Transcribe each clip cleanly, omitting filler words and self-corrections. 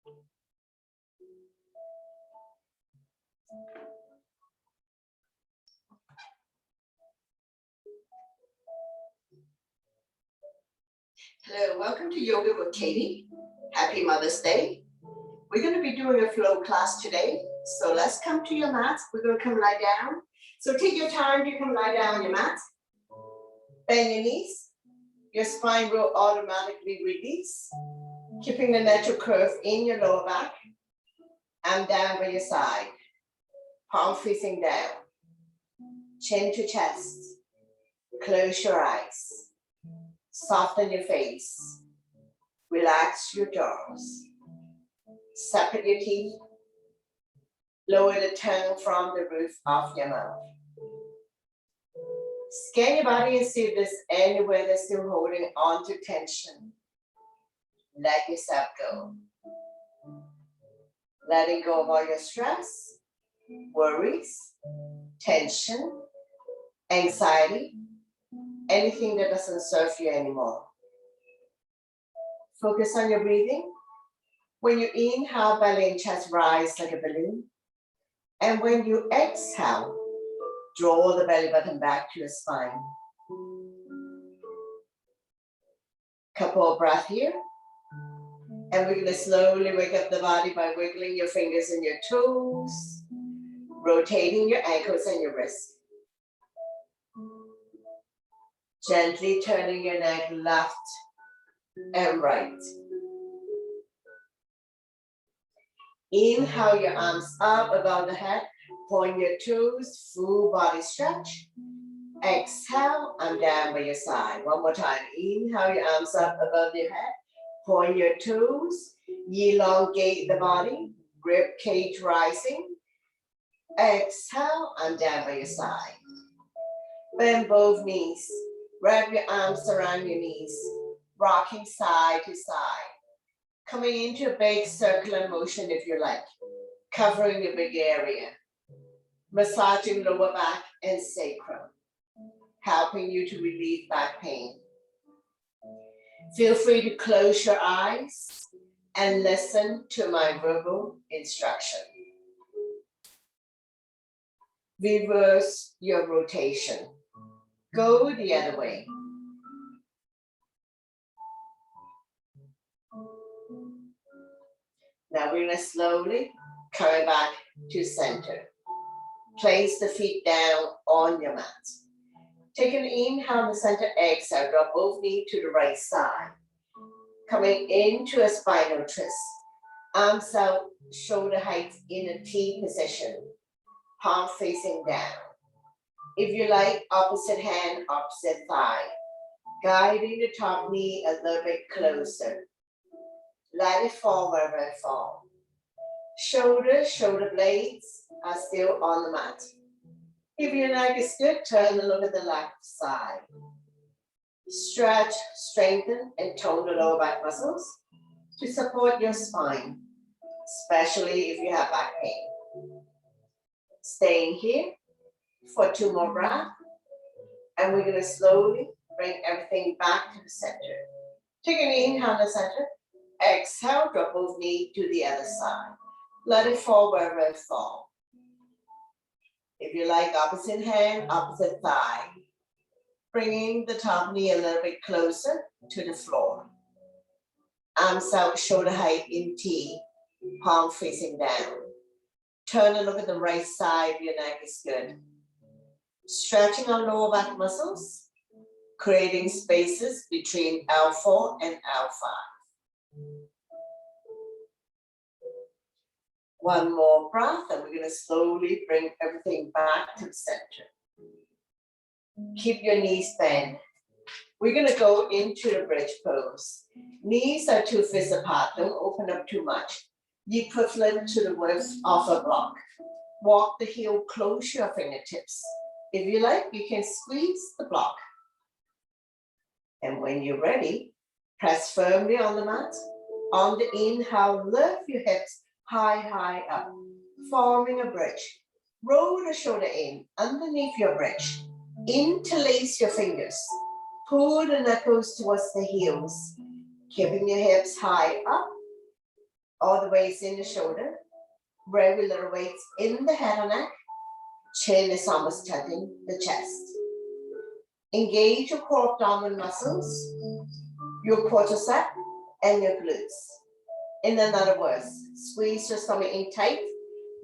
Hello, welcome to Yoga with Katie. Happy Mother's Day. We're going to be doing a flow class today. So let's come to your mat. We're going to come lie down. So take your time to come lie down on your mat. Bend your knees. Your spine will automatically release, keeping the natural curve in your lower back and down by your side. Palm facing down. Chin to chest. Close your eyes. Soften your face. Relax your jaws. Separate your teeth. Lower the tongue from the roof of your mouth. Scan your body and see if there's anywhere that's still holding on to tension. Let yourself go. Letting go of all your stress, worries, tension, anxiety, anything that doesn't serve you anymore. Focus on your breathing. When you inhale, belly and chest rise like a balloon. And when you exhale, draw the belly button back to your spine. Couple of breaths here. And we're going to slowly wake up the body by wiggling your fingers and your toes, rotating your ankles and your wrists. Gently turning your neck left and right. Inhale your arms up above the head. Point your toes, full body stretch. Exhale, and down by your side. One more time. Inhale your arms up above your head. Point your toes, elongate the body, rib cage rising. Exhale, and down by your side. Bend both knees. Wrap your arms around your knees, rocking side to side. Coming into a big circular motion if you like, covering your big area. Massaging lower back and sacrum, helping you to relieve back pain. Feel free to close your eyes and listen to my verbal instruction. Reverse your rotation. Go the other way. Now we're going to slowly come back to center. Place the feet down on your mat. Take an inhale in the center, exhale, drop both knees to the right side. Coming into a spinal twist. Arms out, shoulder height in a T position. Palm facing down. If you like, opposite hand, opposite thigh. Guiding the top knee a little bit closer. Let it fall wherever it falls. Shoulder blades are still on the mat. If your neck is good, turn and look at the left side. Stretch, strengthen, and tone the lower back muscles to support your spine, especially if you have back pain. Staying here for 2 more breaths, and we're going to slowly bring everything back to the center. Take an inhale in the center, exhale, drop both knees to the other side. Let it fall wherever it falls. If you like, opposite hand, opposite thigh. Bringing the top knee a little bit closer to the floor. Arms out, shoulder height in T, palm facing down. Turn and look at the right side, your neck is good. Stretching our lower back muscles, creating spaces between L4 and L5. One more breath, and we're going to slowly bring everything back to the center. Keep your knees bent. We're going to go into the bridge pose. Knees are 2 fists apart. Don't open up too much. The equivalent to the width of a block. Walk the heel, close your fingertips. If you like, you can squeeze the block. And when you're ready, press firmly on the mat. On the inhale, lift your hips high up, forming a bridge. Roll the shoulder in underneath your bridge. Interlace your fingers. Pull the knuckles towards the heels, keeping your hips high up. All the weights in the shoulder. Regular weights in the head and neck. Chin is almost touching the chest. Engage your core abdominal muscles, your quadricep, and your glutes. In other words, squeeze your stomach in tight,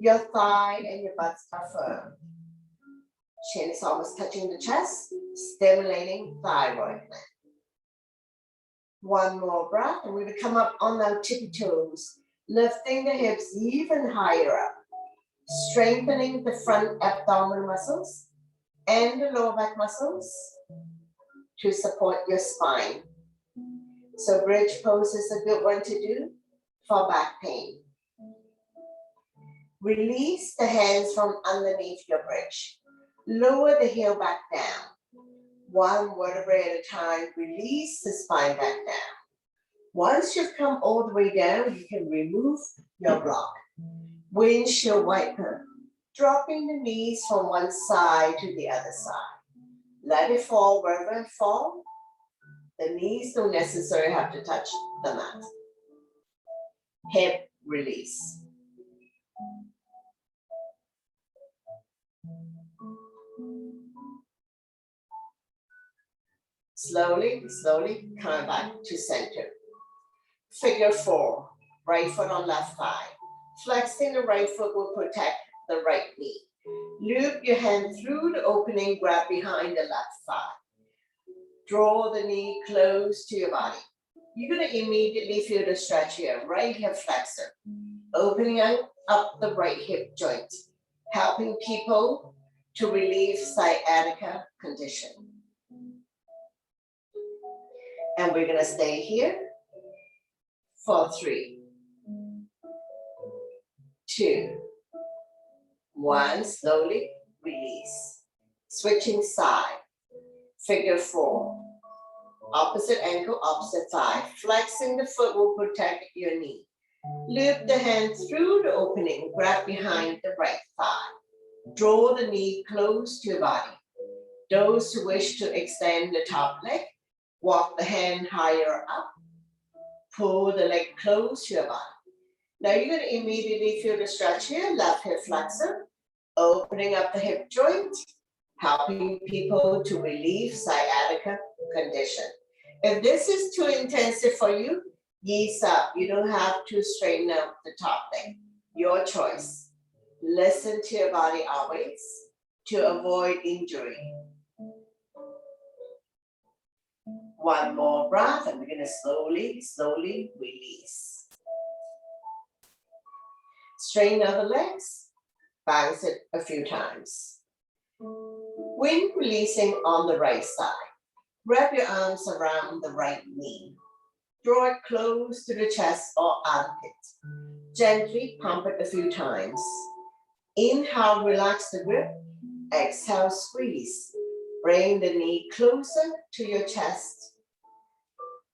your thigh and your butt are firm. Chin is almost touching the chest, stimulating thyroid gland. One more breath, and we will come up on our tippy toes, lifting the hips even higher up, strengthening the front abdominal muscles and the lower back muscles to support your spine. So bridge pose is a good one to do for back pain. Release the hands from underneath your bridge. Lower the heel back down. One vertebrae at a time, release the spine back down. Once you've come all the way down, you can remove your block. Windshield wiper, dropping the knees from one side to the other side. Let it fall wherever it falls. The knees don't necessarily have to touch the mat. Hip release. Slowly, slowly come back to center. Figure 4, right foot on left thigh. Flexing the right foot will protect the right knee. Loop your hand through the opening, grab behind the left thigh. Draw the knee close to your body. You're going to immediately feel the stretch here, right hip flexor. Opening up the right hip joint, helping people to relieve sciatica condition. And we're going to stay here for 3, 2, 1. Slowly release. Switching side. Figure 4. Opposite ankle, opposite thigh. Flexing the foot will protect your knee. Loop the hand through the opening. Grab behind the right thigh. Draw the knee close to your body. Those who wish to extend the top leg, walk the hand higher up. Pull the leg close to your body. Now you're going to immediately feel the stretch here. Left hip flexor. Opening up the hip joint. Helping people to relieve sciatica condition. If this is too intensive for you, ease up. You don't have to straighten out the top leg. Your choice. Listen to your body always to avoid injury. One more breath, and we're going to slowly, slowly release. Straighten out the legs, bounce it a few times. When releasing on the right side, wrap your arms around the right knee. Draw it close to the chest or armpit. Gently pump it a few times. Inhale, relax the grip. Exhale, squeeze. Bring the knee closer to your chest.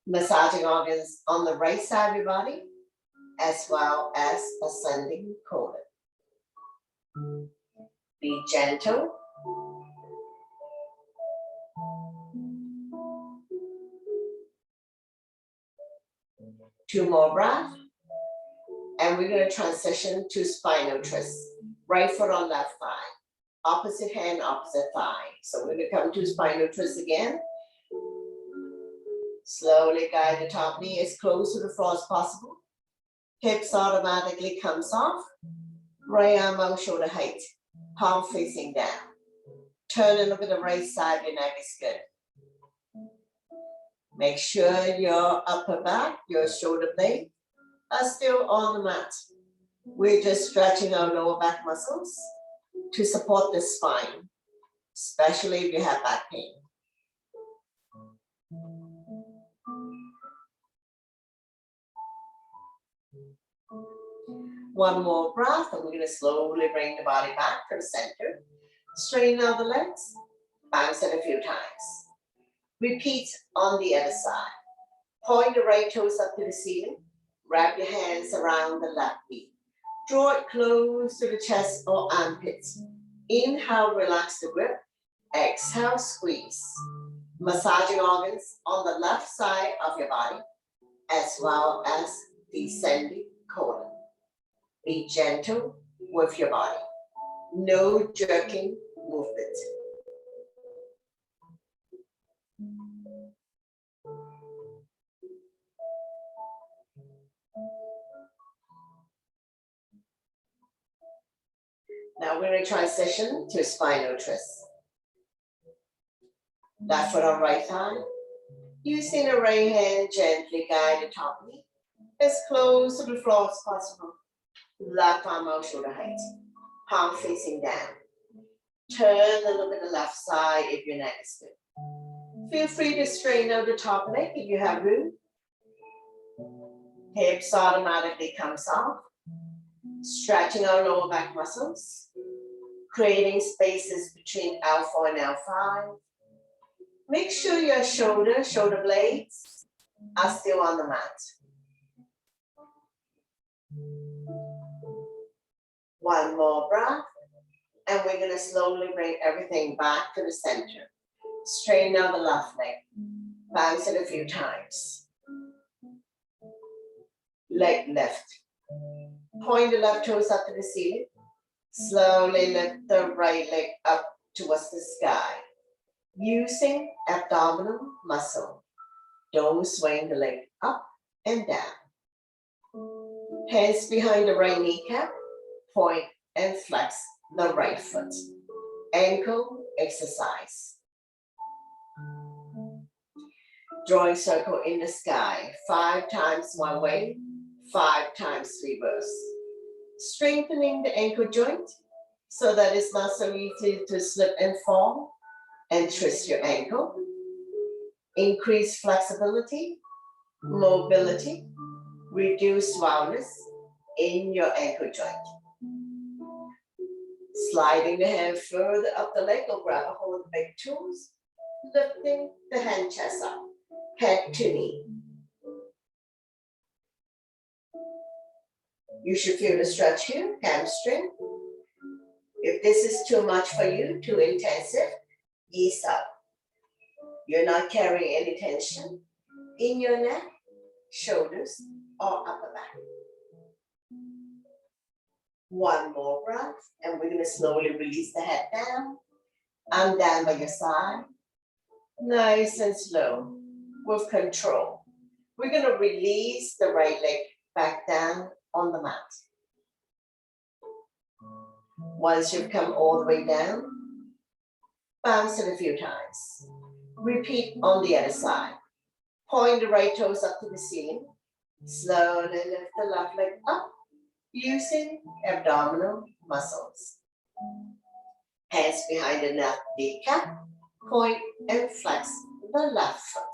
Massaging organs on the right side of your body, as well as ascending colon. Be gentle. Two more breaths. And we're going to transition to spinal twist. Right foot on left thigh. Opposite hand, opposite thigh. So we're going to come to spinal twist again. Slowly guide the top knee as close to the floor as possible. Hips automatically comes off. Right arm out shoulder height. Palm facing down. Turn and look at the right side, your neck is good. Make sure your upper back, your shoulder blade are still on the mat. We're just stretching our lower back muscles to support the spine, especially if you have back pain. One more breath, and we're going to slowly bring the body back to the center. Straighten out the legs, bounce it a few times. Repeat on the other side. Point the right toes up to the ceiling. Wrap your hands around the left knee. Draw it close to the chest or armpits. Inhale, relax the grip. Exhale, squeeze. Massaging organs on the left side of your body, as well as descending colon. Be gentle with your body. No jerking movement. Now we're going to transition to spinal twist. Left foot on right thigh. Using the right hand, gently guide the top knee as close to the floor as possible. Left arm out shoulder height. Palm facing down. Turn a little bit to the left side if your neck is good. Feel free to straighten out the top leg if you have room. Hips automatically comes off. Stretching our lower back muscles. Creating spaces between L4 and L5. Make sure your shoulder blades are still on the mat. One more breath. And we're going to slowly bring everything back to the center. Straighten out the left leg. Bounce it a few times. Leg lift. Point the left toes up to the ceiling. Slowly lift the right leg up towards the sky. Using abdominal muscle. Don't swing the leg up and down. Hands behind the right kneecap. Point and flex the right foot. Ankle exercise. Drawing circle in the sky 5 times one way, 5 times reverse. Strengthening the ankle joint so that it's not so easy to slip and fall, and twist your ankle. Increase flexibility, mobility, reduce roundness in your ankle joint. Sliding the hand further up the leg or grab a hold of the big toes. Lifting the hand chest up, head to knee. You should feel the stretch here, hamstring. If this is too much for you, too intensive, ease up. You're not carrying any tension in your neck, shoulders, or upper back. One more breath, and we're going to slowly release the head down. And down by your side. Nice and slow, with control. We're going to release the right leg back down on the mat. Once you've come all the way down, bounce it a few times. Repeat on the other side. Point the right toes up to the ceiling. Slowly lift the left leg up using abdominal muscles. Hands behind the left kneecap. Point and flex the left foot.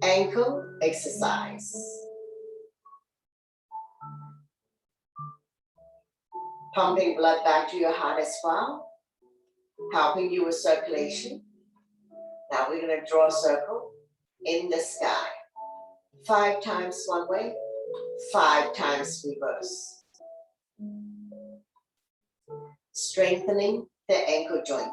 Ankle exercise. Pumping blood back to your heart as well, helping you with circulation. Now we're going to draw a circle in the sky. 5 times one way, 5 times reverse. Strengthening the ankle joint.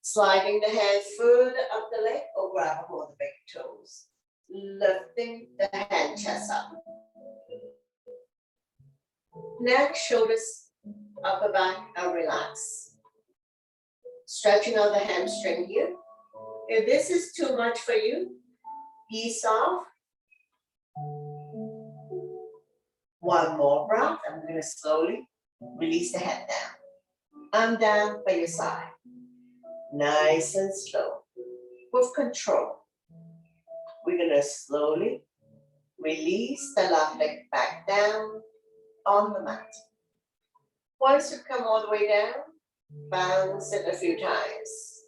Sliding the hand further up the leg or grab a hold of the big toes. Lifting the hand chest up. Neck, shoulders, upper back are relaxed. Stretching out the hamstring here. If this is too much for you, ease off. One more breath, and we're going to slowly release the head down. And down by your side. Nice and slow, with control. We're going to slowly release the left leg back down on the mat. Once you come all the way down, bounce it a few times.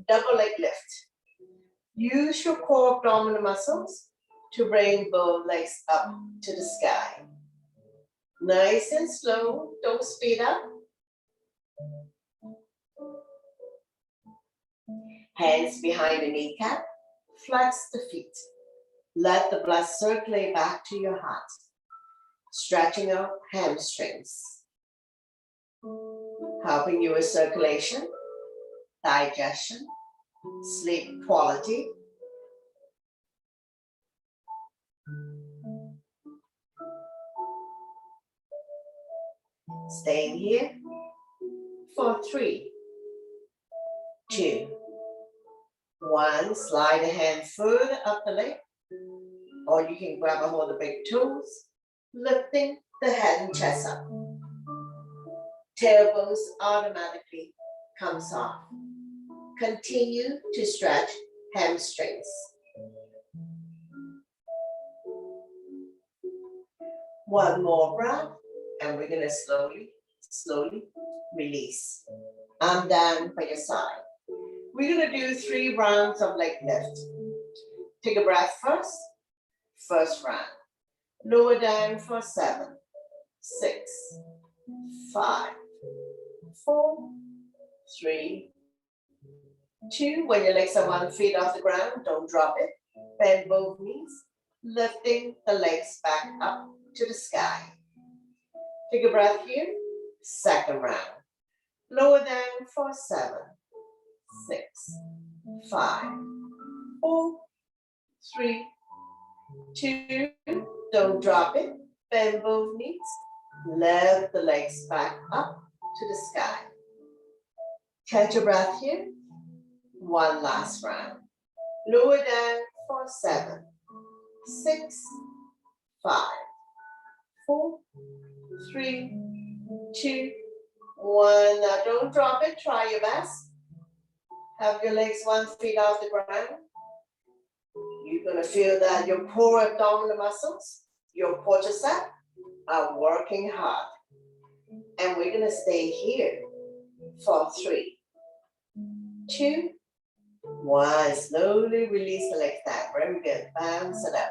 Double leg lift. Use your core abdominal muscles to bring both legs up to the sky. Nice and slow, don't speed up. Hands behind the kneecap, flex the feet. Let the blood circulate back to your heart. Stretching out hamstrings. Helping you with circulation, digestion, sleep quality, Staying here for 3, 2, 1. Slide the hand further up the leg, or you can grab a hold of the big toes, lifting the head and chest up. Tailbones automatically come soft. Continue to stretch hamstrings. One more breath, and we're gonna slowly release. Arm down by your side. We're gonna do 3 rounds of leg lift. Take a breath first. First round. Lower down for 7, 6, 5, 4, 3, 2. When your legs are 1 foot off the ground, don't drop it. Bend both knees, lifting the legs back up to the sky. Take a breath here. Second round. Lower down for 7, 6, 5, 4, 3, 2. Don't drop it. Bend both knees. Lift the legs back up to the sky. Catch your breath here. One last round. Lower down for 7, 6, 5, 4, 3, 2, 1. Now don't drop it. Try your best. Have your legs 1 foot off the ground. You're going to feel that your core abdominal muscles, your quadriceps, are working hard. And we're going to stay here for 3, 2, 1. Slowly release the legs down. Very good. Bounce it out.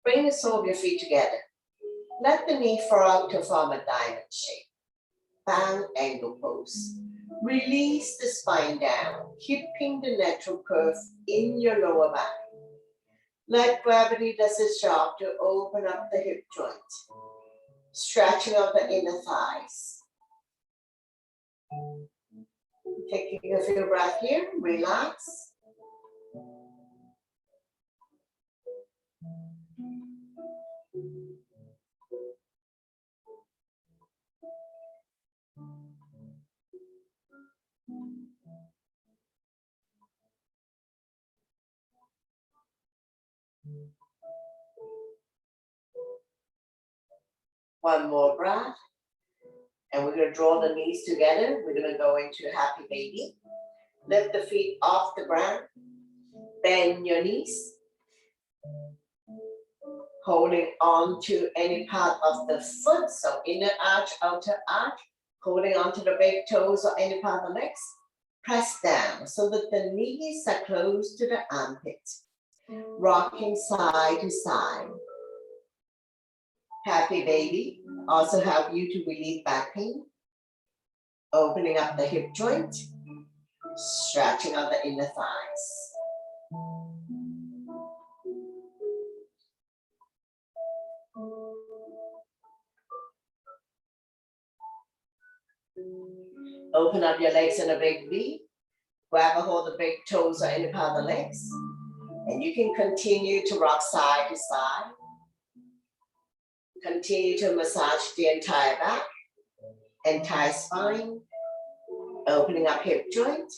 Bring the sole of your feet together. Let the knee fall out to form a diamond shape. Bound angle pose. Release the spine down, keeping the natural curve in your lower back. Let gravity does its job to open up the hip joint. Stretching of the inner thighs. Taking a few breaths here, relax. One more breath. And we're going to draw the knees together. We're going to go into happy baby. Lift the feet off the ground. Bend your knees. Holding on to any part of the foot. So inner arch, outer arch. Holding on to the big toes or any part of the legs. Press down so that the knees are close to the armpit. Rocking side to side. Happy baby. Also help you to relieve back pain. Opening up the hip joint. Stretching out the inner thighs. Open up your legs in a big V. Grab a hold of the big toes or any part of the legs. And you can continue to rock side to side. Continue to massage the entire back, entire spine. Opening up hip joint.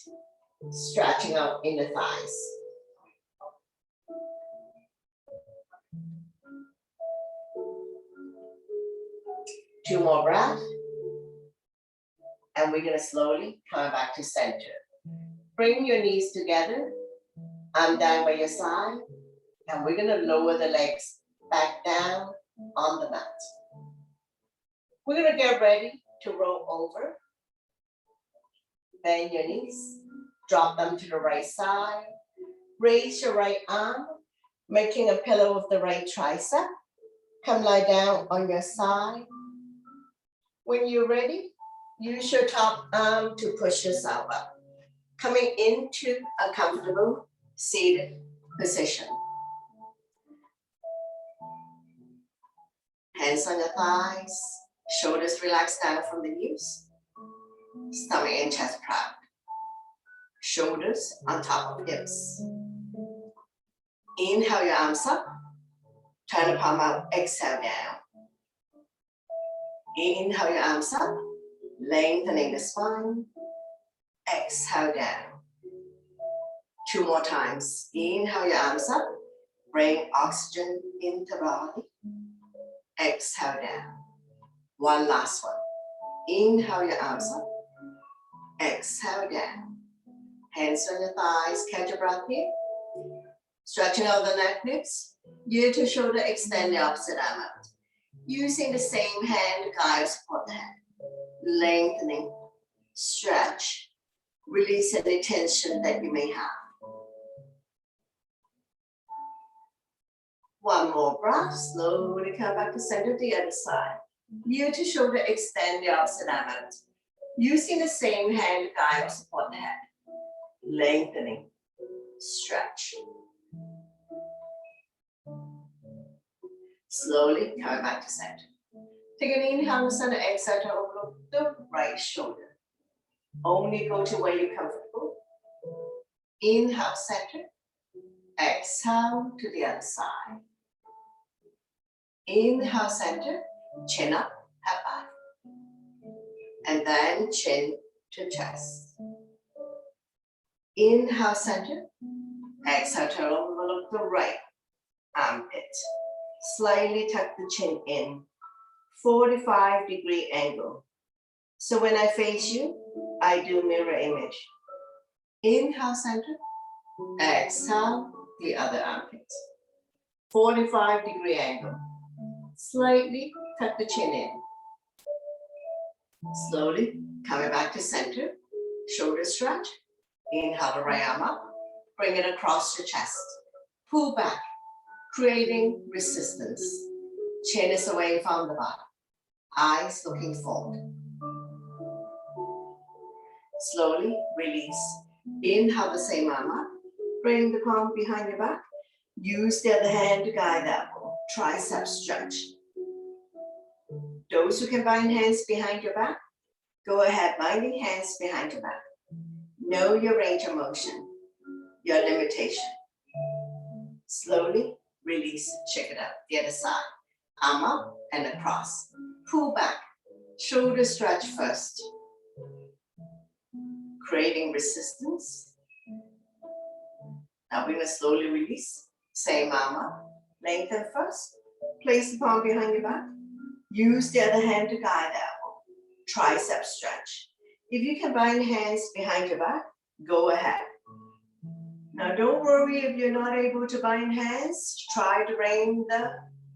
Stretching out inner thighs. Two more breaths. And we're going to slowly come back to center. Bring your knees together. Arm down by your side. And we're going to lower the legs back down on the mat. We're going to get ready to roll over. Bend your knees. Drop them to the right side. Raise your right arm, making a pillow of the right tricep. Come lie down on your side. When you're ready, use your top arm to push yourself up. Coming into a comfortable seated position. Hands on your thighs, shoulders relaxed down from the knees. Stomach and chest proud. Shoulders on top of hips. Inhale your arms up. Turn the palm out, exhale down. Inhale your arms up, lengthening the spine. Exhale down. 2 more times. Inhale your arms up, bring oxygen into the body. Exhale down. One last one. Inhale your arms up, exhale down. Hands on your thighs, catch your breath here. Stretching out the neck ribs. Ear to shoulder, extend the opposite arm out. Using the same hand to guide or support the head. Lengthening, stretch, release any tension that you may have. One more breath, slowly come back to center, the other side. Ear to shoulder, extend the opposite arm out. Using the same hand to guide or support the head. Lengthening, stretch. Slowly come back to center. Take an inhale, center, exhale to overlook the right shoulder. Only go to where you're comfortable. Inhale, center. Exhale to the other side. Inhale, center. Chin up, head back. And then chin to chest. Inhale, center. Exhale to overlook the right armpit. Slightly tuck the chin in. 45-degree angle. So when I face you, I do mirror image. Inhale, center. Exhale, the other armpit. 45-degree angle. Slightly tuck the chin in. Slowly coming back to center. Shoulder stretch. Inhale the right arm up. Bring it across your chest. Pull back, creating resistance. Chin is away from the body. Eyes looking forward. Slowly release. Inhale the same arm up. Bring the palm behind your back. Use the other hand to guide the elbow. Tricep stretch. Those who can bind hands behind your back, go ahead, binding hands behind your back. Know your range of motion, your limitation. Slowly release, check it out, the other side. Arm up and across. Pull back, shoulder stretch first. Creating resistance. Now we're going to slowly release. Same arm up, lengthen first. Place the palm behind your back. Use the other hand to guide the elbow. Tricep stretch. If you can bind hands behind your back, go ahead. Now don't worry if you're not able to bind hands. Try to bring the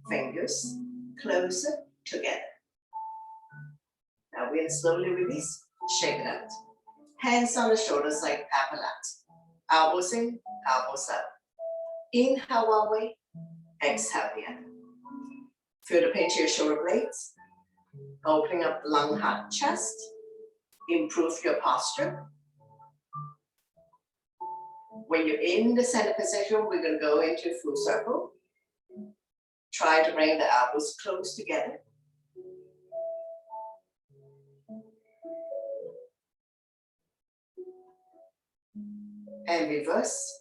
fingers closer together. Now we're going to slowly release, shake it out. Hands on the shoulders like epaulets. Elbows in, elbows up. Inhale one way, exhale the other. Feel the pinch of your shoulder blades. Opening up the lung, heart, chest. Improve your posture. When you're in the center position, we're going to go into full circle. Try to bring the elbows close together. And reverse.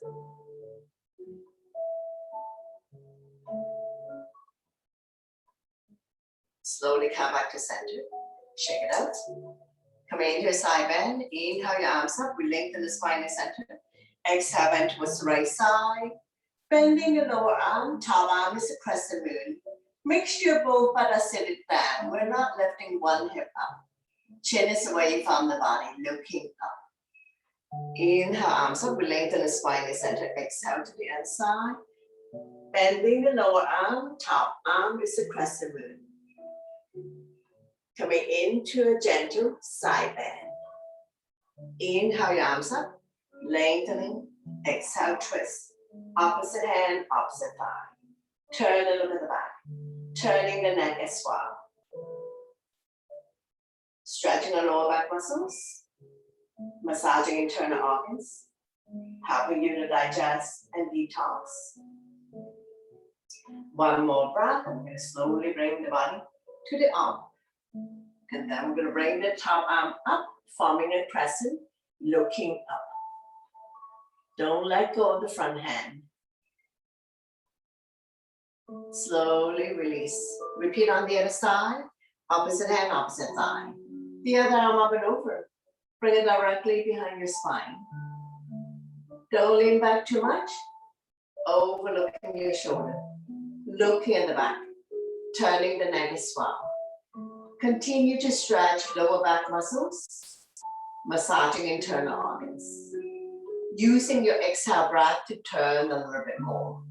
Slowly come back to center. Shake it out. Come into a side bend. Inhale your arms up. We lengthen the spine in center. Exhale, bend towards the right side. Bending the lower arm. Top arm is a crescent moon. Make sure both buttocks sit it down. We're not lifting one hip up. Chin is away from the body, looking up. Inhale, arms up. We lengthen the spine in center. Exhale to the other side. Bending the lower arm. Top arm is a crescent moon. Coming into a gentle side bend. Inhale your arms up, lengthening, exhale, twist. Opposite hand, opposite thigh. Turn and look at the back. Turning the neck as well. Stretching the lower back muscles. Massaging internal organs. Helping you to digest and detox. One more breath. I'm going to slowly bring the body to the arm. And then we're going to bring the top arm up, forming a crescent, looking up. Don't let go of the front hand. Slowly release. Repeat on the other side. Opposite hand, opposite thigh. The other arm up and over. Bring it directly behind your spine. Don't lean back too much. Overlooking your shoulder. Looking at the back. Turning the neck as well. Continue to stretch lower back muscles. Massaging internal organs. Using your exhale breath to turn a little bit more.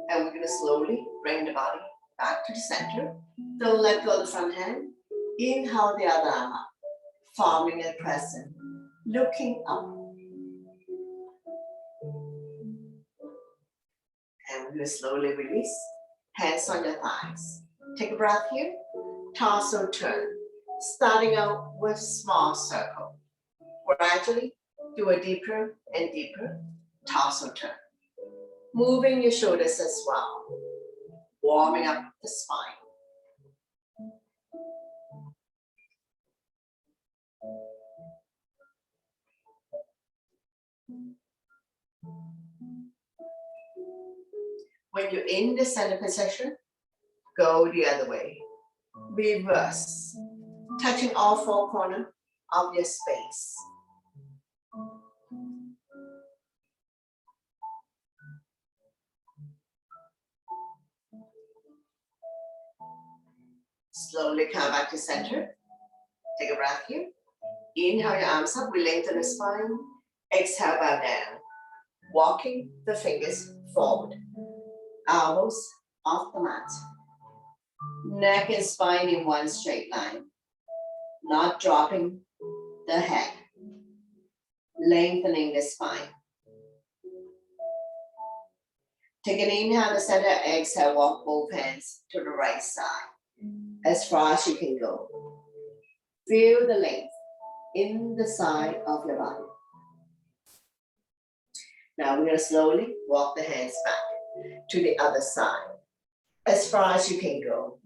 And we're going to slowly bring the body back to the center. Don't let go of the front hand. Inhale the other arm up, forming a crescent, looking up. And we're going to slowly release. Hands on your thighs. Take a breath here. Torso turn. Starting out with small circle. Gradually do a deeper and deeper torso turn. Moving your shoulders as well. Warming up the spine. When you're in the center position, go the other way. Reverse, touching all four corners of your space. Slowly come back to center. Take a breath here. Inhale your arms up, we lengthen the spine. Exhale, bow down. Walking the fingers forward. Elbows off the mat. Neck and spine in one straight line. Not dropping the head. Lengthening the spine. Take an inhale to center, exhale, walk both hands to the right side. As far as you can go. Feel the length in the side of your body. Now we're going to slowly walk the hands back to the other side. As far as you can go.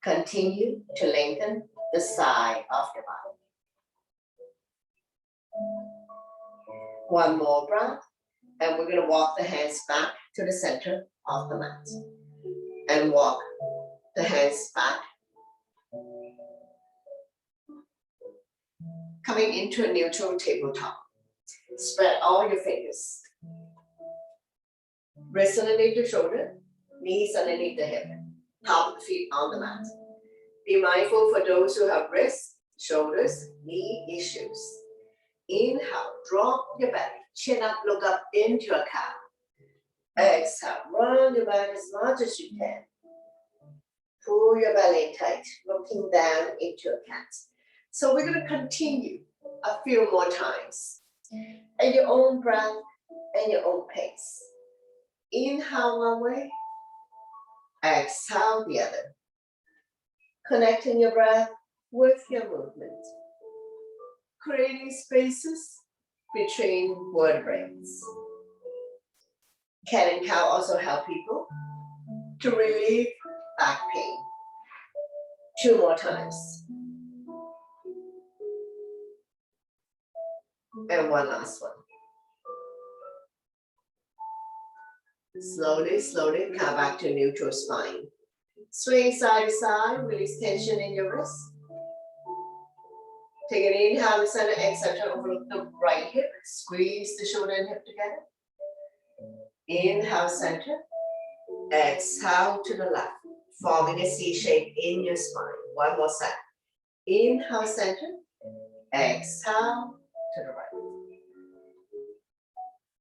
Continue to lengthen the side of your body. One more breath, and we're going to walk the hands back to the center of the mat. And walk the hands back. Coming into a neutral tabletop. Spread all your fingers. Wrists underneath your shoulder, knees underneath the hip, top of the feet on the mat. Be mindful for those who have wrists, shoulders, knee issues. Inhale, drop your belly, chin up, look up into your cow. Exhale, round your back as much as you can. Pull your belly tight, looking down into your cat. So we're going to continue a few more times. At your own breath and your own pace. Inhale one way, exhale the other. Connecting your breath with your movement. Creating spaces between vertebrae. Cat and cow also help people to relieve back pain. 2 more times. And one last one. Slowly, slowly come back to neutral spine. Swing side to side, release tension in your wrist. Take an inhale to center, exhale, turn over the right hip. Squeeze the shoulder and hip together. Inhale, center. Exhale to the left, forming a C shape in your spine. One more set. Inhale, center. Exhale to the right.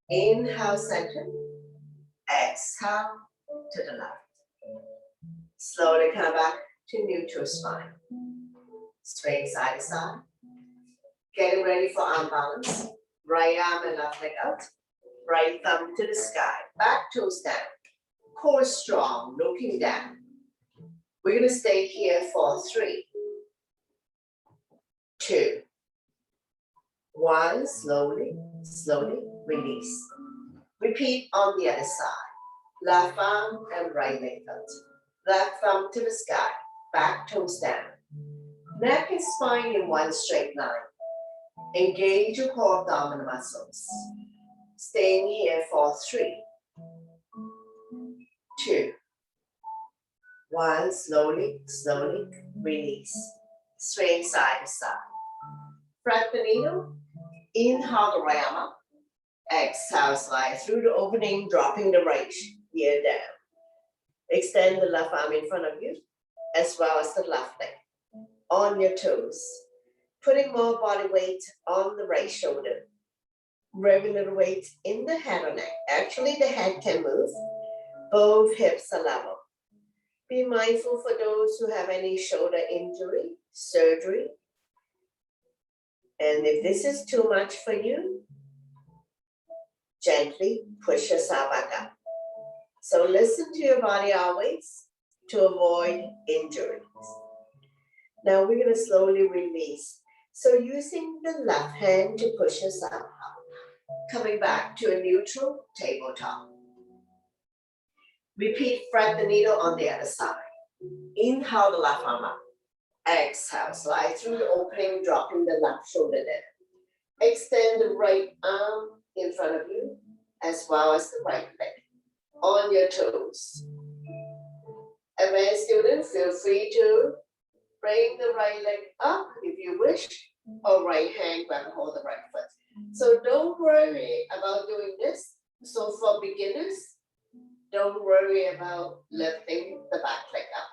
Inhale, center. Exhale to the left. Slowly come back to neutral spine. Swing side to side. Getting ready for arm balance. Right arm and left leg out. Right thumb to the sky. Back toes down. Core strong, looking down. We're going to stay here for 3, 2, 1. Slowly, slowly release. Repeat on the other side. Left arm and right leg out. Left thumb to the sky. Back toes down. Neck and spine in one straight line. Engage your core abdominal muscles. Staying here for 3, 2, One, slowly, slowly release. Swing side to side. Thread the needle. Inhale the right arm up. Exhale, slide through the opening, dropping the right ear down. Extend the left arm in front of you, as well as the left leg. On your toes. Putting more body weight on the right shoulder. Very little weight in the head or neck. Actually, the head can move. Both hips are level. Be mindful for those who have any shoulder injury, surgery. And if this is too much for you, gently push yourself back up. So listen to your body always to avoid injuries. Now we're going to slowly release. So using the left hand to push yourself up. Coming back to a neutral tabletop. Repeat, thread the needle on the other side. Inhale the left arm up. Exhale, slide through the opening, dropping the left shoulder down. Extend the right arm in front of you, as well as the right leg. On your toes. Advanced student, feel free to bring the right leg up if you wish, or right hand grab and hold the right foot. So don't worry about doing this. So for beginners, don't worry about lifting the back leg up.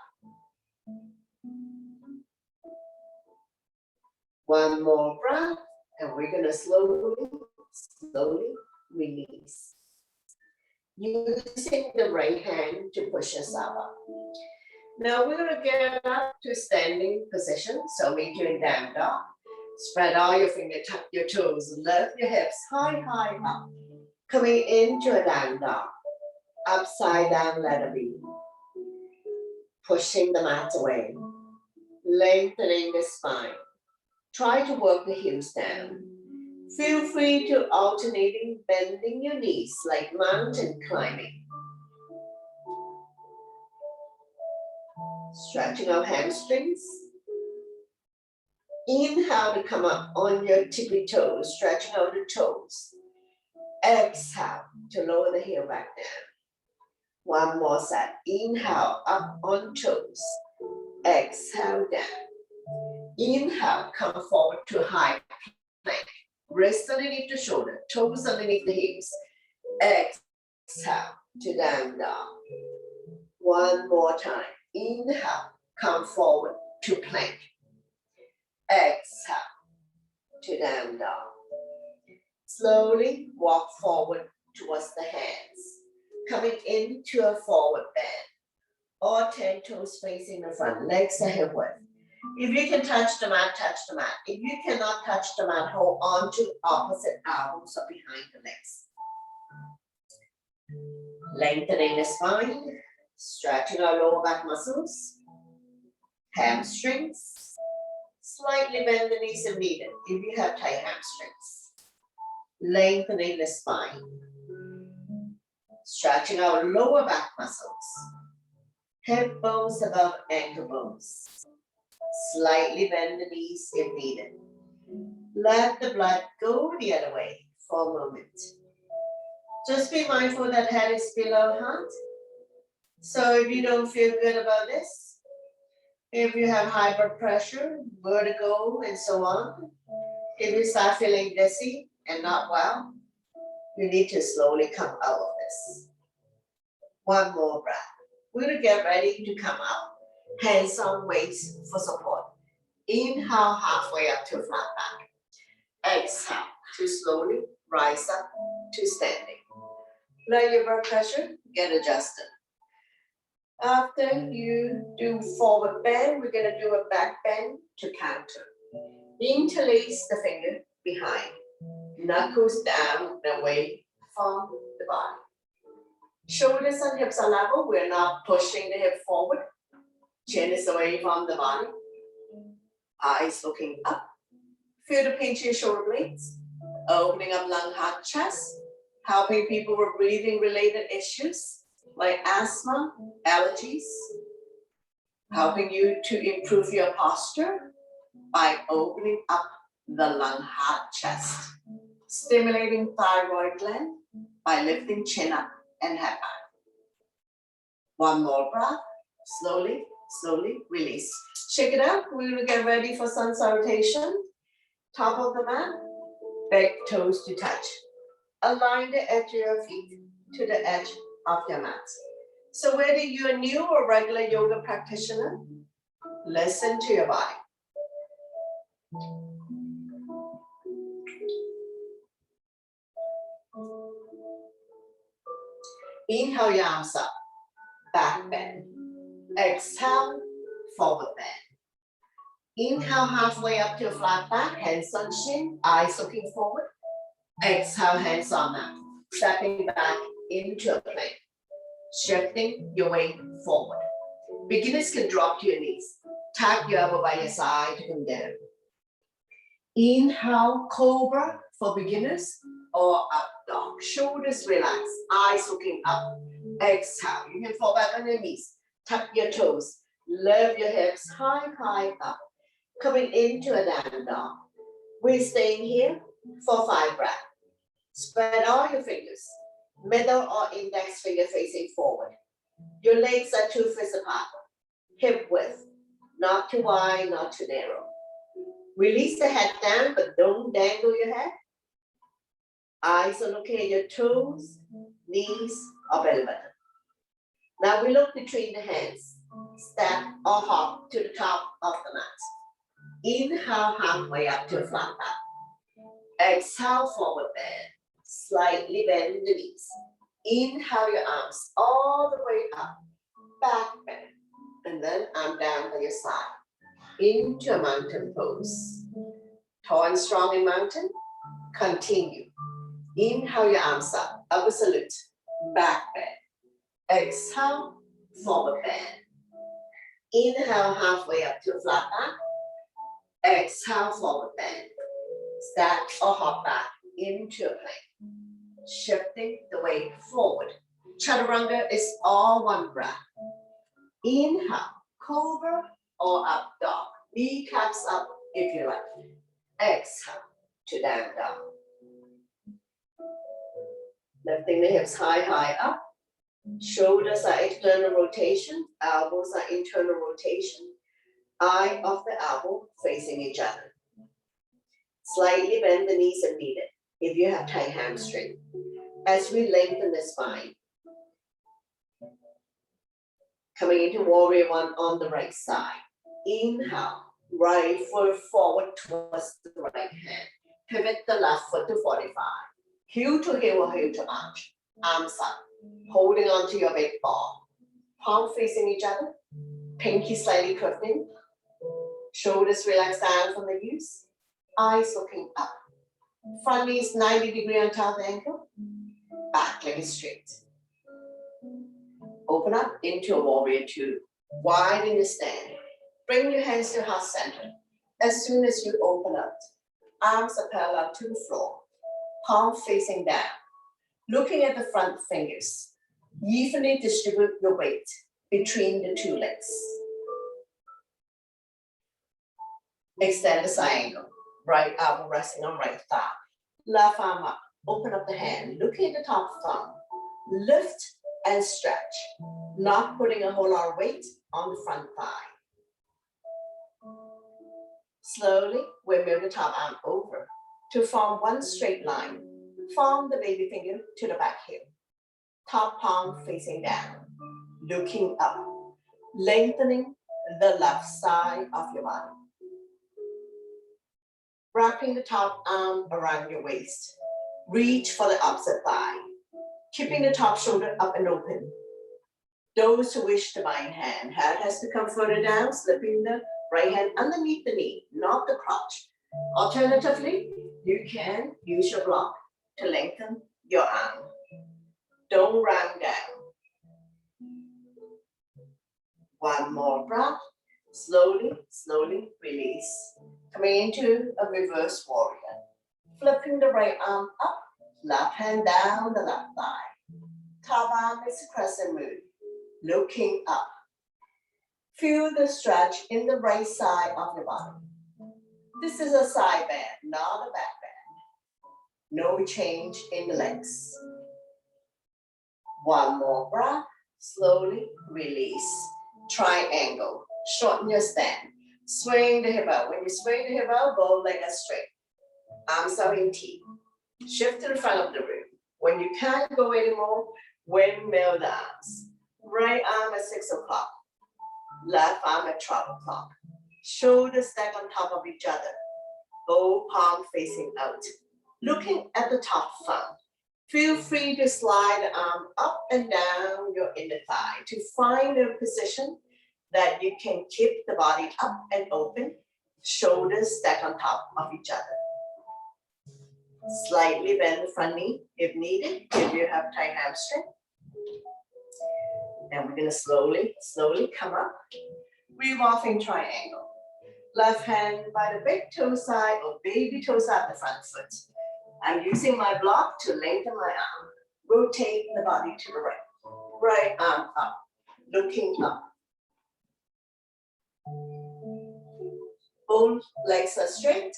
One more breath, and we're gonna slowly release. Using the right hand to push yourself up. Now we're gonna get up to standing position. So we're doing down dog. Spread all your fingers, tuck your toes, lift your hips high, high up. Coming into a down dog. Upside down letter B. Pushing the mat away. Lengthening the spine. Try to work the heels down. Feel free to alternating bending your knees like mountain climbing. Stretching out hamstrings. Inhale to come up on your tippy toes, stretching out the toes. Exhale to lower the heel back down. One more set. Inhale up on toes. Exhale down. Inhale, come forward to high plank. Wrists underneath the shoulder, toes underneath the hips. Exhale to down dog. One more time. Inhale, come forward to plank. Exhale to down dog. Slowly walk forward towards the hands. Coming into a forward bend. Or 10 toes facing the front, legs are hip width. If you can touch the mat, touch the mat. If you cannot touch the mat, hold on to opposite elbows or behind the legs. Lengthening the spine, stretching our lower back muscles, hamstrings. Slightly bend the knees if needed, if you have tight hamstrings. Lengthening the spine. Stretching our lower back muscles. Hip bones above ankle bones. Slightly bend the knees if needed. Let the blood go the other way for a moment. Just be mindful that head is below heart. So if you don't feel good about this, if you have high blood pressure, vertigo, and so on, if you start feeling dizzy and not well, you need to slowly come out of this. One more breath. We're gonna get ready to come out. Hands on waist for support. Inhale halfway up to flat back. Exhale to slowly rise up to standing. Let your blood pressure get adjusted. After you do forward bend, we're gonna do a back bend to counter. Interlace the finger behind. Knuckles down and away from the body. Shoulders and hips are level. We're not pushing the hip forward. Chin is away from the body. Eyes looking up. Feel the pinch in your shoulder blades. Opening up lung, heart, chest. Helping people with breathing related issues like asthma, allergies. Helping you to improve your posture by opening up the lung, heart, chest. Stimulating thyroid gland by lifting chin up and head back. One more breath. Slowly, slowly release. Shake it out. We will get ready for sun salutation. Top of the mat, back toes to touch. Align the edge of your feet to the edge of your mat. So whether you're a new or regular yoga practitioner, listen to your body. Inhale your arms up, back bend. Exhale, forward bend. Inhale halfway up to a flat back, hands on chin, eyes looking forward. Exhale, hands on mat. Stepping back into a plank. Shifting your weight forward. Beginners can drop to your knees. Tap your elbow by your side to come down. Inhale, cobra for beginners or up dog. Shoulders relax, eyes looking up. Exhale, you can fall back on your knees. Tuck your toes, lift your hips high, high up. Coming into a down dog. We're staying here for 5 breaths. Spread all your fingers, middle or index finger facing forward. Your legs are 2 fists apart. Hip width, not too wide, not too narrow. Release the head down, but don't dangle your head. Eyes are looking at your toes, knees, or belly button. Now we look between the hands. Step or hop to the top of the mat. Inhale halfway up to a flat back. Exhale, forward bend. Slightly bend the knees. Inhale your arms all the way up. Back bend. And then arm down by your side. Into a mountain pose. Tall and strong in mountain. Continue. Inhale your arms up. Upward salute. Back bend. Exhale, forward bend. Inhale halfway up to a flat back. Exhale, forward bend. Step or hop back into a plank. Shifting the weight forward. Chaturanga is all one breath. Inhale, cobra or up dog. Kneecaps up if you like. Exhale to down dog. Lifting the hips high, high up. Shoulders are external rotation. Elbows are internal rotation. Eye of the elbow facing each other. Slightly bend the knees if needed, if you have tight hamstring. As we lengthen the spine. Coming into warrior 1 on the right side. Inhale, right foot forward towards the right hand. Pivot the left foot to 45. Heel to heel or heel to arch. Arms up, holding onto your big ball. Palm facing each other. Pinky slightly curved in. Shoulders relax down from the knees. Eyes looking up. Front knees 90 degrees on top of the ankle. Back leg is straight. Open up into a warrior 2. Widen the stand. Bring your hands to heart center. As soon as you open up, arms are parallel to the floor. Palm facing down. Looking at the front fingers. Evenly distribute your weight between the 2 legs. Extend the side angle. Right elbow resting on right thigh. Left arm up. Open up the hand. Looking at the top thumb. Lift and stretch. Not putting a whole lot of weight on the front thigh. Slowly, we move the top arm over to form one straight line. Form the baby finger to the back heel. Top palm facing down. Looking up. Lengthening the left side of your body. Wrapping the top arm around your waist. Reach for the opposite thigh. Keeping the top shoulder up and open. Those who wish to bind hand, head has to come further down, slipping the right hand underneath the knee, not the crotch. Alternatively, you can use your block to lengthen your arm. Don't round down. One more breath. Slowly, slowly release. Coming into a reverse warrior. Flipping the right arm up, left hand down the left thigh. Top arm is a crescent moon. Looking up. Feel the stretch in the right side of your body. This is a side bend, not a back bend. No change in the legs. One more breath. Slowly release. triangle. Shorten your stand. Swing the hip out. When you swing the hip out, both legs are straight. Arms are in T. Shift to the front of the room. When you can't go anymore, windmill the arms. Right arm at 6 o'clock. Left arm at 12 o'clock. Shoulders stack on top of each other. Both palms facing out. Looking at the top thumb. Feel free to slide the arm up and down your inner thigh to find a position that you can keep the body up and open. Shoulders stack on top of each other. Slightly bend the front knee if needed, if you have tight hamstring. And we're gonna slowly come up. Revolving triangle. Left hand by the big toe side or baby toe side of the front foot. I'm using my block to lengthen my arm. Rotate the body to the right. Right arm up, looking up. Both legs are straight,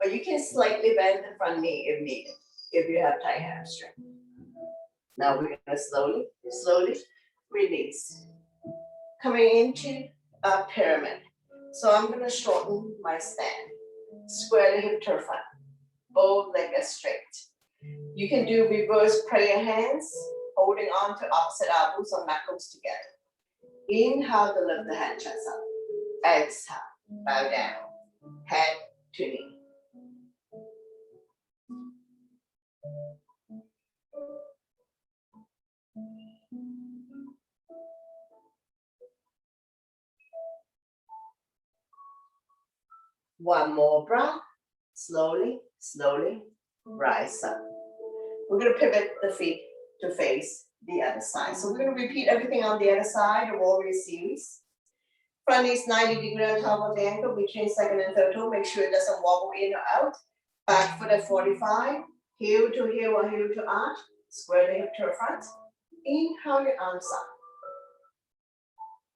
but you can slightly bend the front knee if needed, if you have tight hamstring. Now we're gonna slowly release. Coming into a pyramid. So I'm gonna shorten my stand. Square the hip to the front. Both legs are straight. You can do reverse prayer hands, holding on to opposite elbows or knuckles together. Inhale to lift the hand chest up. Exhale, bow down, head to knee. One more breath. Slowly rise up. We're going to pivot the feet to face the other side. So we're going to repeat everything on the other side, the warrior series. Front knee is 90 degrees on top of the ankle between second and third toe. Make sure it doesn't wobble in or out. Back foot at 45. Heel to heel or heel to arch. Square the hip to the front. Inhale your arms up.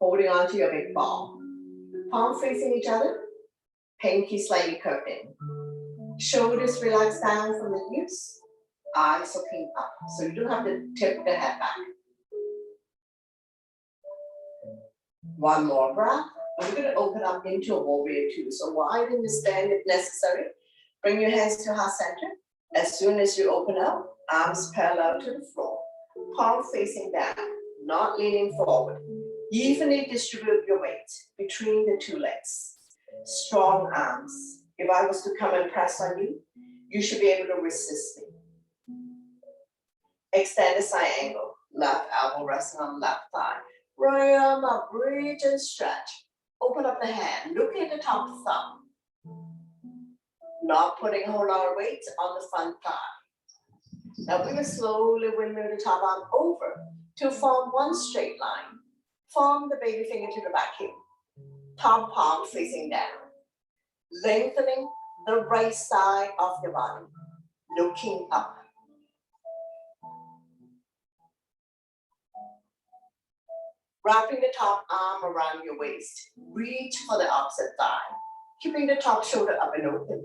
Holding on to your big ball. Palms facing each other. Pinky slightly curved in. Shoulders relax down from the hips. Eyes looking up. So you don't have to tip the head back. One more breath. We're going to open up into a warrior two. So widen the stand if necessary. Bring your hands to heart center. As soon as you open up, arms parallel to the floor. Palm facing down, not leaning forward. Evenly distribute your weight between the two legs. Strong arms. If I was to come and press on you, you should be able to resist me. Extend the side angle. Left elbow resting on left thigh. Right arm up, reach and stretch. Open up the hand, look at the top thumb. Not putting a whole lot of weight on the front thigh. Now we're going to slowly windmill the top arm over to form one straight line. Form the baby finger to the back heel. Top palm facing down. Lengthening the right side of your body. Looking up. Wrapping the top arm around your waist. Reach for the opposite thigh. Keeping the top shoulder up and open.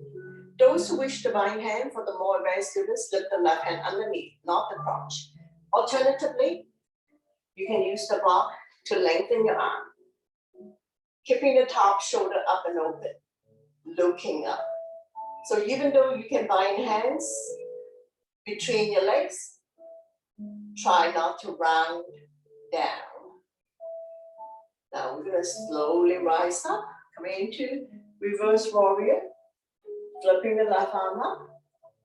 Those who wish to bind hand, for the more advanced students, lift the left hand underneath, not the crotch. Alternatively, you can use the block to lengthen your arm. Keeping the top shoulder up and open, looking up. So even though you can bind hands between your legs, try not to round down. Now we're going to slowly rise up, coming into reverse warrior. Flipping the left arm up,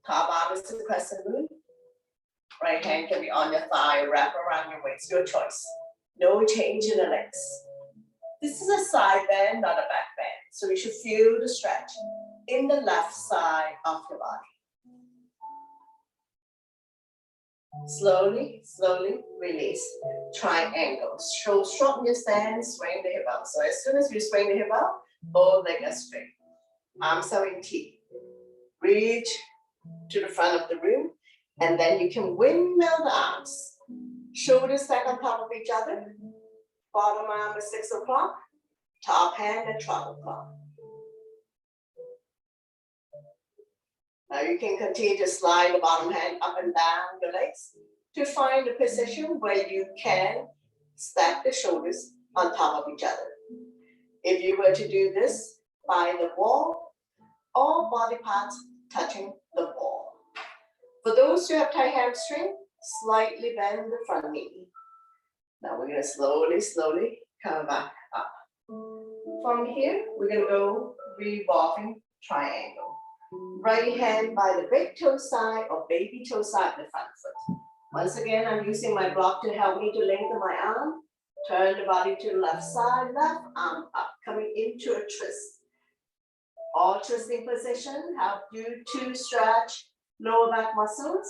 top arm is to the crescent moon. Right hand can be on your thigh, wrap around your waist, your choice. No change in the legs. This is a side bend, not a back bend. So you should feel the stretch in the left side of your body. Slowly release. Triangles. Shorten your stand, swing the hip out. So as soon as you swing the hip out, both legs are straight. Arms are in T. Reach to the front of the room, and then you can windmill the arms. Shoulders stack on top of each other. Bottom arm at 6 o'clock. Top hand at 12 o'clock. Now you can continue to slide the bottom hand up and down your legs to find a position where you can stack the shoulders on top of each other. If you were to do this by the wall, all body parts touching the wall. For those who have tight hamstring, slightly bend the front knee. Now we're gonna slowly come back up. From here, we're gonna go revolving triangle. Right hand by the big toe side or baby toe side of the front foot. Once again, I'm using my block to help me to lengthen my arm. Turn the body to the left side, left arm up, coming into a twist. All twisting position help you to stretch lower back muscles,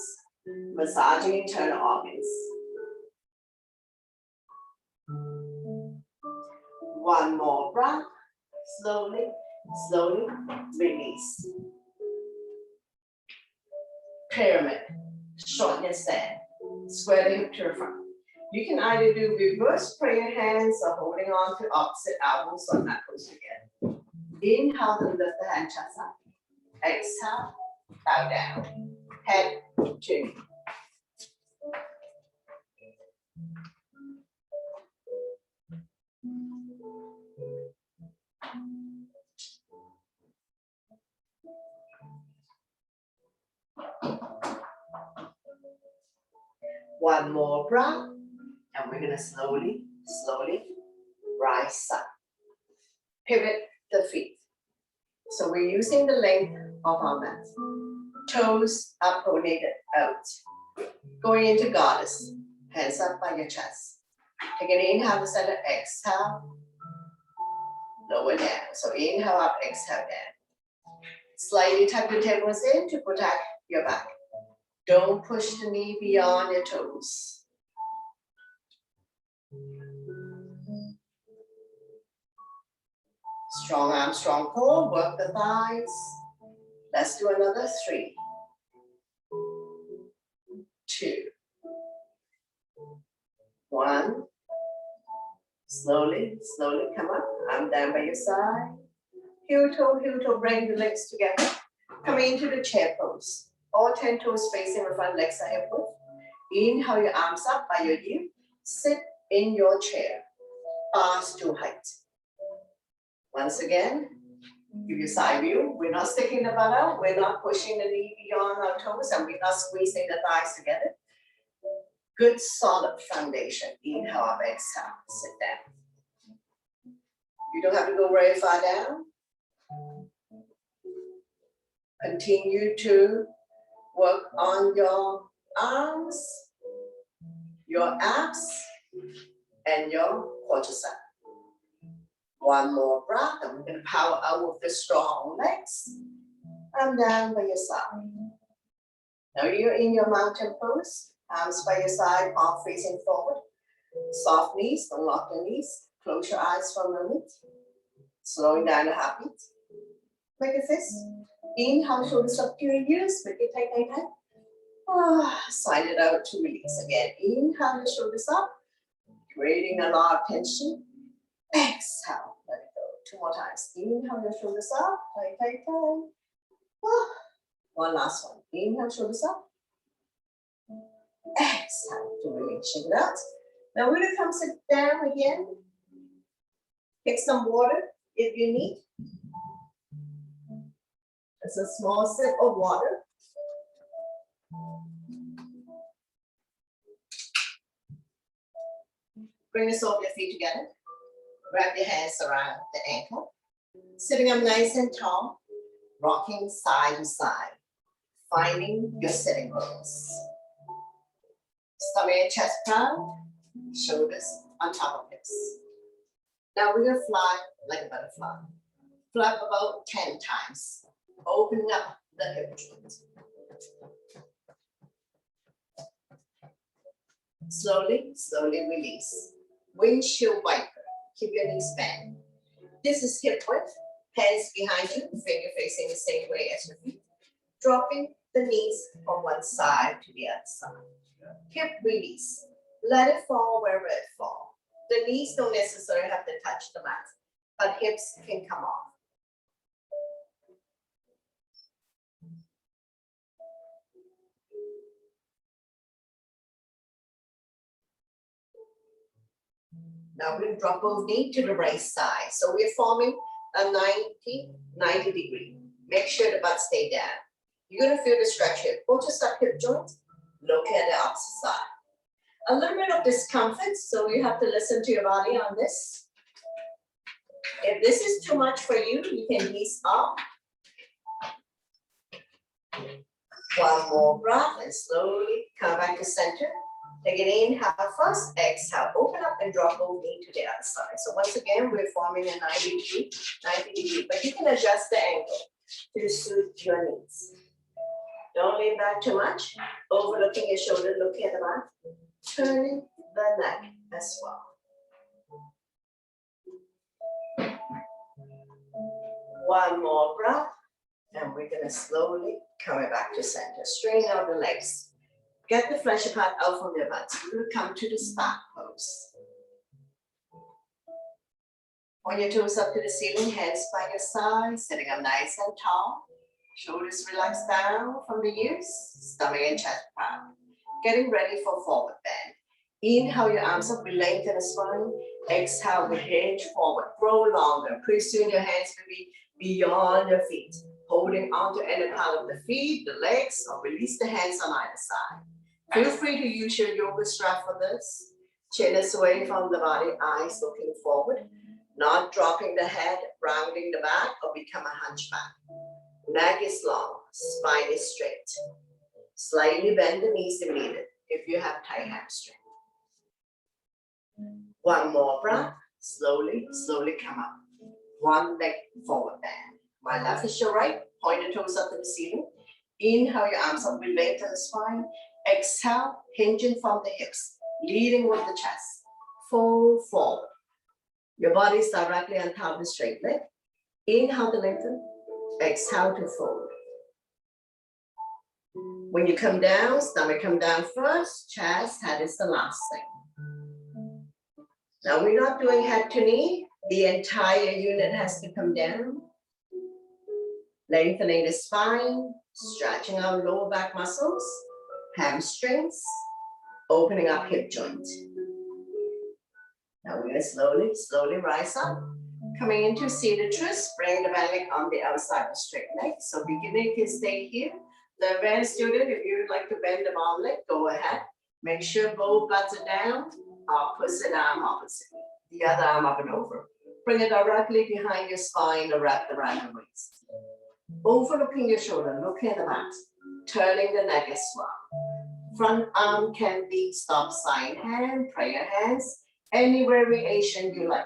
massaging internal organs. One more breath, slowly release. Pyramid, shorten your stand, square the hip to the front. You can either do reverse prayer hands or holding on to opposite elbows or knuckles together. Inhale to lift the hand chest up. Exhale, bow down. Head to knee. One more breath, and we're gonna slowly rise up. Pivot the feet. So we're using the length of our mat. Toes are pronated out. Going into goddess, hands up by your chest. Take an inhale to center, exhale, lower down. So inhale up, exhale down. Slightly tuck the tailbone in to protect your back. Don't push the knee beyond your toes. Strong arm, strong core, work the thighs. Let's do another 3, 2, 1. Slowly come up. Arm down by your side. Heel toe, bring the legs together. Coming into the chair pose. All 10 toes facing the front, legs are hip width. Inhale your arms up by your heel. Sit in your chair. Arms to height. Once again, give your side view. We're not sticking the butt out. We're not pushing the knee beyond our toes, and we're not squeezing the thighs together. Good solid foundation. Inhale up, exhale, sit down. You don't have to go very far down. Continue to work on your arms, your abs, and your quadricep. One more breath, and we're going to power out with the strong legs. And down by your side. Now you're in your mountain pose. Arms by your side, palm facing forward. Soft knees, don't lock the knees. Close your eyes for a moment. Slowing down the heartbeat. Make a fist. Inhale, shoulders up to your ears. Make it tight. Slide it out to release again. Inhale, your shoulders up. Creating a lot of tension. Exhale, let it go. 2 more times. Inhale, your shoulders up. Tight. One last one. Inhale, shoulders up. Exhale to release. Shake it out. Now we're gonna come sit down again. Get some water if you need. It's a small sip of water. Bring the sole of your feet together. Wrap your hands around the ankle. Sitting up nice and tall. Rocking side to side. Finding your sitting pose. Stomach and chest proud. Shoulders on top of hips. Now we're going to fly like a butterfly. Flap about 10 times. Opening up the hip joint. Slowly release. Windshield wiper. Keep your knees bent. This is hip width. Hands behind you, finger facing the same way as your feet. Dropping the knees from one side to the other side. Hip release. Let it fall wherever it falls. The knees don't necessarily have to touch the mat, but hips can come off. Now we'll drop both knee to the right side. So we're forming a 90 degree. Make sure the butt stay down. You're gonna feel the stretch here. Go to stop hip joint, look at the opposite side. A little bit of discomfort, so you have to listen to your body on this. If this is too much for you, you can ease up. One more breath and slowly come back to center. Take an inhale first, exhale, open up and drop both knee to the other side. So once again, we're forming a 90 degree, but you can adjust the angle to suit your needs. Don't lean back too much, overlooking your shoulder, looking at the mat, turning the neck as well. One more breath, and we're gonna slowly come back to center. Straighten out the legs. Get the flesh part out from your butt. We're gonna come to the start pose. Point your toes up to the ceiling, hands by your side, sitting up nice and tall. Shoulders relax down from the ears, stomach and chest proud. Getting ready for forward bend. Inhale your arms up, we lengthen the spine. Exhale, we hinge forward, grow longer. Pretty soon your hands will be beyond your feet. Holding onto any part of the feet, the legs, or release the hands on either side. Feel free to use your yoga strap for this. Chin is away from the body, eyes looking forward. Not dropping the head, rounding the back, or become a hunchback. Neck is long, spine is straight. Slightly bend the knees if needed, if you have tight hamstring. One more breath, slowly come up. One leg forward bend. My left is your right, point the toes up to the ceiling. Inhale your arms up, we lengthen the spine. Exhale, hinging from the hips, leading with the chest. Fold forward. Your body is directly on top of the straight leg. Inhale to lengthen, exhale to fold. When you come down, stomach come down first, chest, head is the last thing. Now we're not doing head to knee. The entire unit has to come down. Lengthening the spine, stretching out lower back muscles, hamstrings, opening up hip joint. Now we're gonna slowly rise up. Coming into seated twist, bring the belly on the outside of the straight leg. So beginner can stay here. The advanced student, if you would like to bend the bottom leg, go ahead. Make sure both butts are down, opposite arm opposite. The other arm up and over. Bring it directly behind your spine or wrap around the waist. Overlooking your shoulder, looking at the mat. Turning the neck as well. Front arm can be stop sign hand, prayer hands, any variation you like.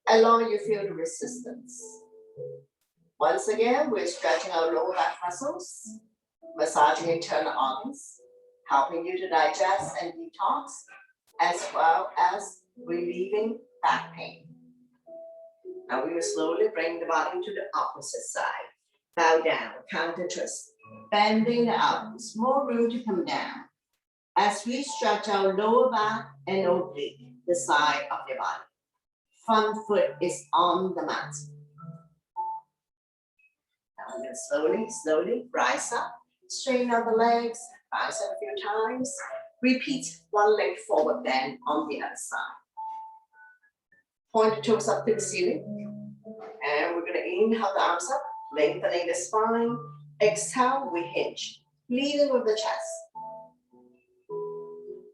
Allow you feel the resistance. Once again, we're stretching our lower back muscles, massaging internal organs, helping you to digest and detox, as well as relieving back pain. Now we will slowly bring the body to the opposite side. Bow down, counter twist, bending the elbows, more room to come down. As we stretch our lower back and oblique, the side of your body. Front foot is on the mat. Now we're gonna slowly rise up, straighten out the legs, bounce it a few times. Repeat one leg forward bend on the other side. Point the toes up to the ceiling. And we're gonna inhale the arms up, lengthening the spine. Exhale, we hinge, leading with the chest.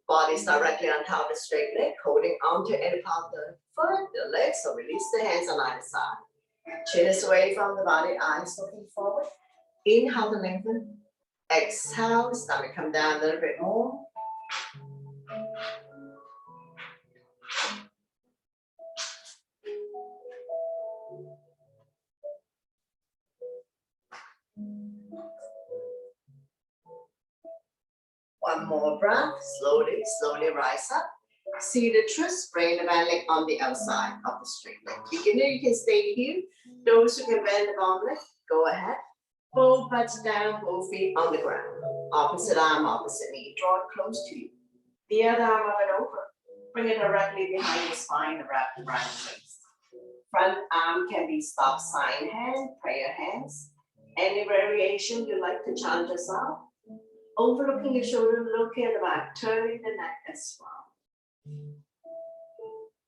Body's directly on top of the straight leg, holding onto any part of the foot, the legs, so release the hands on either side. Chin is away from the body, eyes looking forward. Inhale to lengthen. Exhale, stomach come down a little bit more. One more breath, slowly rise up. Seated twist, bring the back leg on the outside of the straight leg. Beginner, you can stay here. Those who can bend the bottom leg, go ahead. Both butts down, both feet on the ground. Opposite arm, opposite knee. Draw it close to you. The other arm up and over. Bring it directly behind your spine and wrap around the waist. Front arm can be stop sign hand, prayer hands. Any variation you like to chant yourself. Overlooking your shoulder, look at the back, turning the neck as well.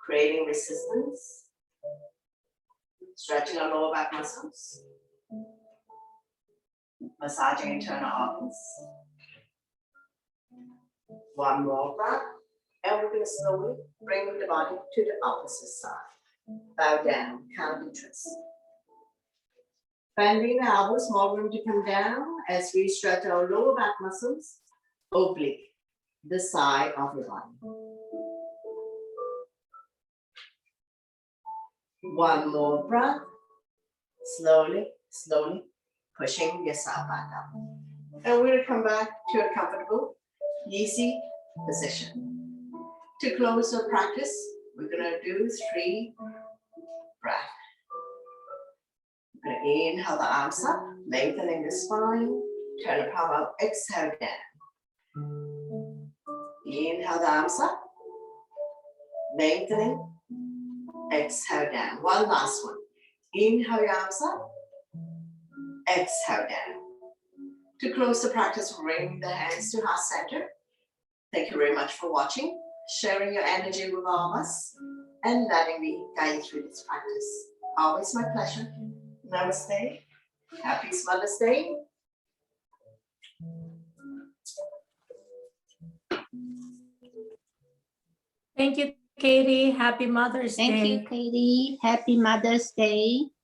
creating resistance, stretching our lower back muscles, massaging internal organs. One more breath, and we're going to slowly bring the body to the opposite side. Bow down, count interest. Bending the elbows, more room to come down as we stretch our lower back muscles, oblique, the side of your body. One more breath, slowly, slowly pushing yourself back up. And we're going to come back to a comfortable, easy position. To close our practice, we're going to do 3 breaths. We're going to inhale the arms up, lengthening the spine, turn the palm out, exhale down. Inhale the arms up, lengthening, exhale down. One last one. Inhale your arms up, exhale down. To close the practice, bring the hands to heart center. Thank you very much for watching, sharing your energy with all of us, and letting me guide you through this practice. Always my pleasure. Namaste. Happy Mother's Day. Thank you, Katie. Happy Mother's Day. Thank you, Katie. Happy Mother's Day.